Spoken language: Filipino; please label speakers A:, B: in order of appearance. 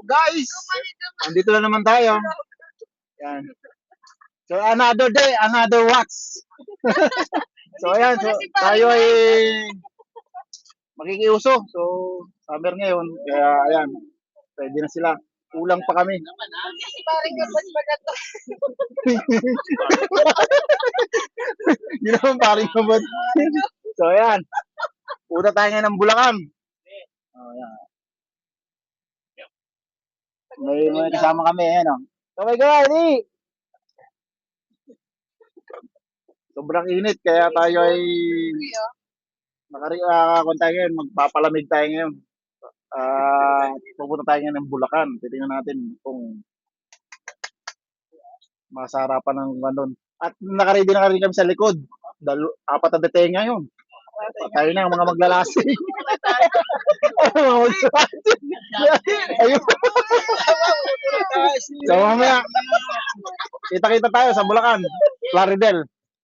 A: Guys, andito na naman tayo. Yan. So another day, another watch. So ayan, so tayo ay makikiuso. So summer ngayon, kaya ayan, pwede na sila. Kulang pa kami.
B: Kasi parang kapag maganda.
A: Yun naman paring kabad. So ayan, una tayo ngayon ng Bulacan. Oh, ayan. May kasama kami, ayan o. So my God, sobrang init, kaya tayo ay kung tayo ngayon, magpapalamig tayo ngayon. Pupunta tayo ngayon ng Bulacan. Titingnan natin kung masarapan ng ganun. At nakaready na kami sa likod. Apat na detenga yun. Tayo na, mga maglalasing. Mga maglalasing. Ayun. So mamaya, kita-kita tayo sa Bulacan, Plaridel.